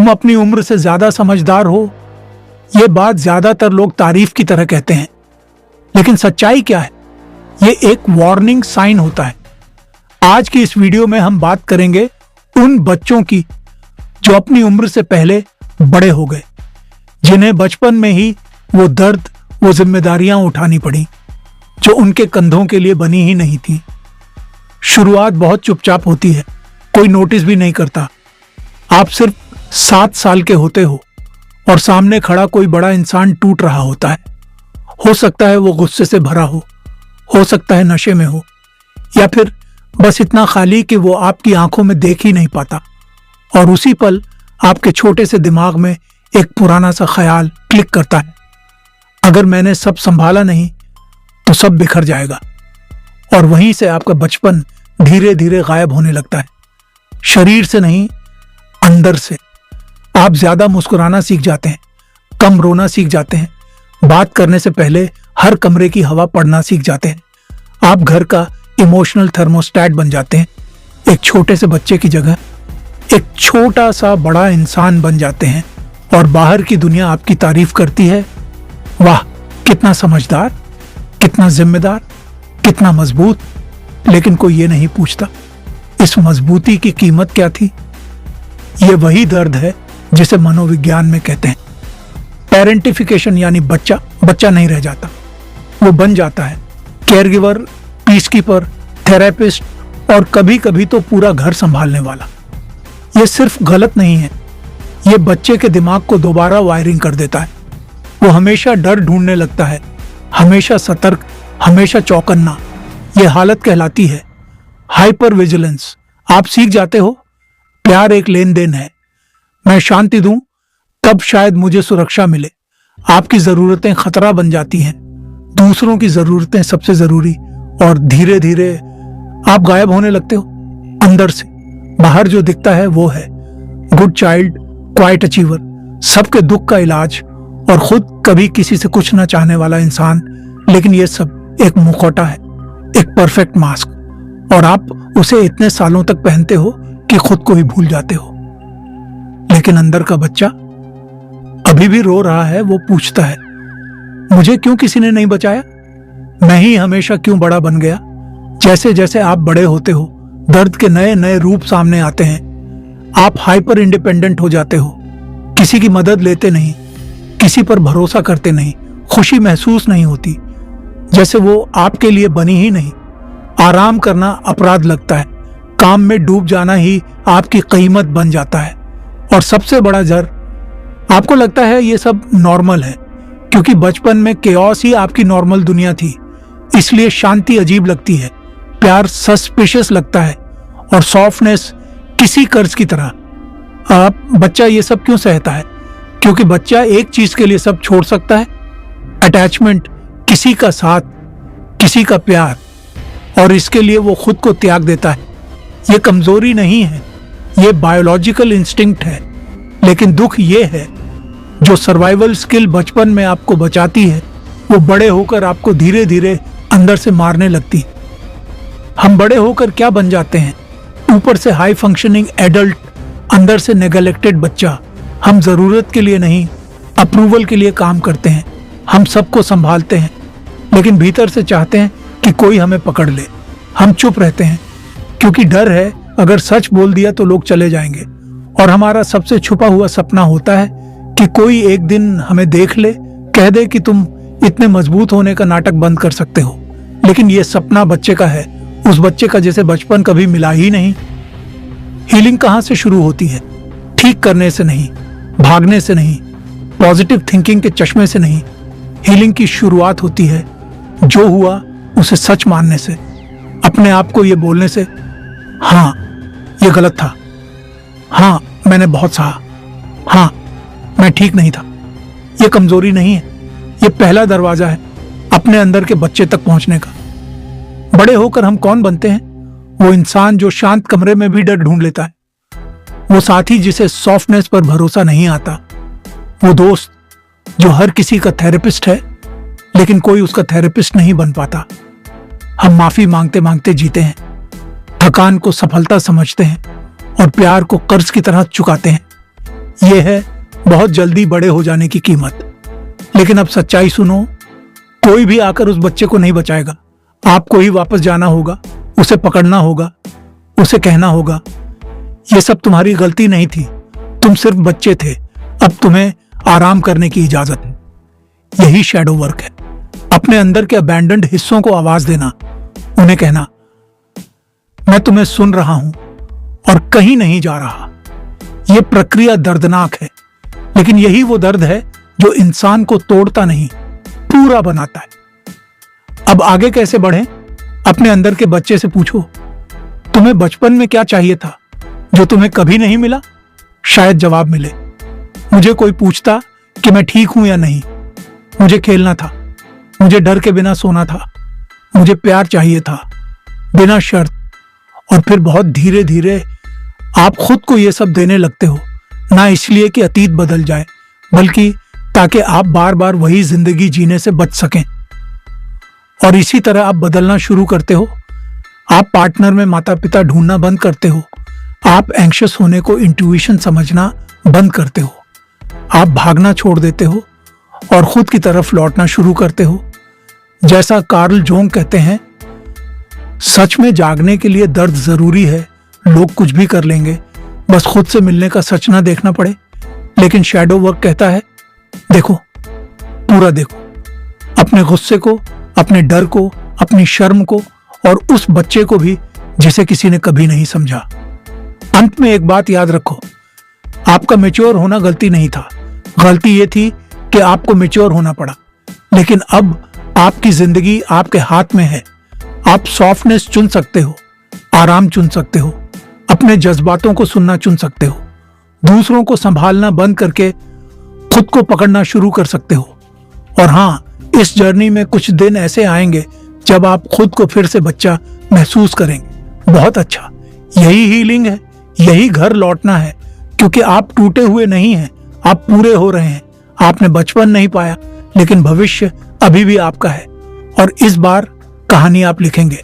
तुम अपनी उम्र से ज्यादा समझदार हो, ये बात ज्यादातर लोग तारीफ की तरह कहते हैं, लेकिन सच्चाई क्या है? ये एक वार्निंग साइन होता है। आज की इस वीडियो में हम बात करेंगे उन बच्चों की जो अपनी उम्र से पहले बड़े हो गए, जिन्हें बचपन में ही वो दर्द, वो जिम्मेदारियां उठानी पड़ी जो उनके कंधों के लिए बनी ही नहीं थी। शुरुआत बहुत चुपचाप होती है, कोई नोटिस भी नहीं करता। आप सिर्फ 7 साल के होते हो और सामने खड़ा कोई बड़ा इंसान टूट रहा होता है। हो सकता है वो गुस्से से भरा हो सकता है नशे में हो, या फिर बस इतना खाली कि वो आपकी आंखों में देख ही नहीं पाता। और उसी पल आपके छोटे से दिमाग में एक पुराना सा ख्याल क्लिक करता है, अगर मैंने सब संभाला नहीं तो सब बिखर जाएगा। और वहीं से आपका बचपन धीरे धीरे गायब होने लगता है, शरीर से नहीं, अंदर से। आप ज्यादा मुस्कुराना सीख जाते हैं, कम रोना सीख जाते हैं, बात करने से पहले हर कमरे की हवा पढ़ना सीख जाते हैं। आप घर का इमोशनल थर्मोस्टेट बन जाते हैं। एक छोटे से बच्चे की जगह एक छोटा सा बड़ा इंसान बन जाते हैं और बाहर की दुनिया आपकी तारीफ करती है, वाह कितना समझदार, कितना जिम्मेदार, कितना मजबूत। लेकिन कोई ये नहीं पूछता इस मजबूती की कीमत क्या थी। ये वही दर्द है जिसे मनोविज्ञान में कहते हैं पेरेंटिफिकेशन, यानी बच्चा नहीं रह जाता, वो बन जाता है केयरगिवर, पीसकीपर, थेरेपिस्ट और कभी कभी तो पूरा घर संभालने वाला। ये सिर्फ गलत नहीं है, ये बच्चे के दिमाग को दोबारा वायरिंग कर देता है। वो हमेशा डर ढूंढने लगता है, हमेशा सतर्क, हमेशा चौकन्ना। ये हालत कहलाती है हाइपर विजिलेंस। आप सीख जाते हो प्यार एक लेन देन है, मैं शांति दूं तब शायद मुझे सुरक्षा मिले। आपकी जरूरतें खतरा बन जाती हैं, दूसरों की जरूरतें सबसे जरूरी, और धीरे धीरे आप गायब होने लगते हो अंदर से। बाहर जो दिखता है वो है गुड चाइल्ड, क्वाइट अचीवर, सबके दुख का इलाज, और खुद कभी किसी से कुछ ना चाहने वाला इंसान। लेकिन ये सब एक मुखौटा है, एक परफेक्ट मास्क, और आप उसे इतने सालों तक पहनते हो कि खुद को ही भूल जाते हो। लेकिन अंदर का बच्चा अभी भी रो रहा है। वो पूछता है, मुझे क्यों किसी ने नहीं बचाया? मैं ही हमेशा क्यों बड़ा बन गया? जैसे जैसे आप बड़े होते हो, दर्द के नए नए रूप सामने आते हैं। आप हाइपर इंडिपेंडेंट हो जाते हो, किसी की मदद लेते नहीं, किसी पर भरोसा करते नहीं, खुशी महसूस नहीं होती, जैसे वो आपके लिए बनी ही नहीं। आराम करना अपराध लगता है, काम में डूब जाना ही आपकी कीमत बन जाता है। और सबसे बड़ा डर, आपको लगता है ये सब नॉर्मल है, क्योंकि बचपन में केओस ही आपकी नॉर्मल दुनिया थी, इसलिए शांति अजीब लगती है, प्यार सस्पिशियस लगता है, और सॉफ्टनेस किसी कर्ज की तरह। बच्चा ये सब क्यों सहता है? क्योंकि बच्चा एक चीज के लिए सब छोड़ सकता है, अटैचमेंट, किसी का साथ, किसी का प्यार, और इसके लिए वो खुद को त्याग देता है। ये कमजोरी नहीं है, ये बायोलॉजिकल इंस्टिंक्ट है। लेकिन दुख ये है, जो सर्वाइवल स्किल बचपन में आपको बचाती है, वो बड़े होकर आपको धीरे धीरे अंदर से मारने लगती है। हम बड़े होकर क्या बन जाते हैं? ऊपर से हाई फंक्शनिंग एडल्ट, अंदर से नेग्लेक्टेड बच्चा। हम जरूरत के लिए नहीं, अप्रूवल के लिए काम करते हैं। हम सबको संभालते हैं, लेकिन भीतर से चाहते हैं कि कोई हमें पकड़ ले। हम चुप रहते हैं क्योंकि डर है, अगर सच बोल दिया तो लोग चले जाएंगे। और हमारा सबसे छुपा हुआ सपना होता है कि कोई एक दिन हमें देख ले, कह दे कि तुम इतने मजबूत होने का नाटक बंद कर सकते हो। लेकिन यह सपना बच्चे का है, उस बच्चे का जिसे बचपन कभी मिला ही नहीं। हीलिंग कहां से शुरू होती है? ठीक करने से नहीं, भागने से नहीं, पॉजिटिव थिंकिंग के चश्मे से नहीं। हीलिंग की शुरुआत होती है जो हुआ उसे सच मानने से, अपने आप को ये बोलने से, हाँ ये गलत था, हाँ मैंने बहुत सहा, हाँ मैं ठीक नहीं था। ये कमजोरी नहीं है, ये पहला दरवाजा है अपने अंदर के बच्चे तक पहुंचने का। बड़े होकर हम कौन बनते हैं? वो इंसान जो शांत कमरे में भी डर ढूंढ लेता है, वो साथी जिसे सॉफ्टनेस पर भरोसा नहीं आता, वो दोस्त जो हर किसी का थेरेपिस्ट है लेकिन कोई उसका थेरेपिस्ट नहीं बन पाता। हम माफी मांगते मांगते जीते हैं, थकान को सफलता समझते हैं और प्यार को कर्ज की तरह चुकाते हैं। यह है बहुत जल्दी बड़े हो जाने की कीमत। लेकिन अब सच्चाई सुनो, कोई भी आकर उस बच्चे को नहीं बचाएगा। आपको ही वापस जाना होगा, उसे पकड़ना होगा, उसे कहना होगा यह सब तुम्हारी गलती नहीं थी, तुम सिर्फ बच्चे थे, अब तुम्हें आराम करने की इजाजत है। यही शैडो वर्क है। अपने अंदर के अबैंडन्ड हिस्सों को आवाज देना, उन्हें कहना मैं तुम्हें सुन रहा हूं और कहीं नहीं जा रहा। यह प्रक्रिया दर्दनाक है, लेकिन यही वो दर्द है जो इंसान को तोड़ता नहीं, पूरा बनाता है। अब आगे कैसे बढ़ें? अपने अंदर के बच्चे से पूछो, तुम्हें बचपन में क्या चाहिए था जो तुम्हें कभी नहीं मिला? शायद जवाब मिले, मुझे कोई पूछता कि मैं ठीक हूं या नहीं, मुझे खेलना था, मुझे डर के बिना सोना था, मुझे प्यार चाहिए था बिना शर्त। और फिर बहुत धीरे धीरे आप खुद को यह सब देने लगते हो, ना इसलिए कि अतीत बदल जाए, बल्कि ताकि आप बार बार वही जिंदगी जीने से बच सकें। और इसी तरह आप बदलना शुरू करते हो। आप पार्टनर में माता पिता ढूंढना बंद करते हो। आप एंग्शियस होने को इंट्यूइशन समझना बंद करते हो। आप भागना छोड़ देते हो और खुद की तरफ लौटना शुरू करते हो। जैसा कार्ल जोंग कहते हैं, सच में जागने के लिए दर्द जरूरी है। लोग कुछ भी कर लेंगे, बस खुद से मिलने का सच ना देखना पड़े। लेकिन शैडो वर्क कहता है, देखो, पूरा देखो, अपने गुस्से को, अपने डर को, अपनी शर्म को और उस बच्चे को भी जिसे किसी ने कभी नहीं समझा। अंत में एक बात याद रखो, आपका मैच्योर होना गलती नहीं था। गलती ये थी कि आपको मैच्योर होना पड़ा। लेकिन अब आपकी जिंदगी आपके हाथ में है। आप सॉफ्टनेस चुन सकते हो, आराम चुन सकते हो, अपने जज्बातों को सुनना चुन सकते हो, दूसरों को संभालना बंद करके खुद को पकड़ना शुरू कर सकते हो। और हाँ, इस जर्नी में कुछ दिन ऐसे आएंगे जब आप खुद को फिर से बच्चा महसूस करेंगे। बहुत अच्छा, यही हीलिंग है, यही घर लौटना है। क्योंकि आप टूटे हुए नहीं हैं, आप पूरे हो रहे हैं। आपने बचपन नहीं पाया, लेकिन भविष्य अभी भी आपका है। और इस बार कहानी आप लिखेंगे।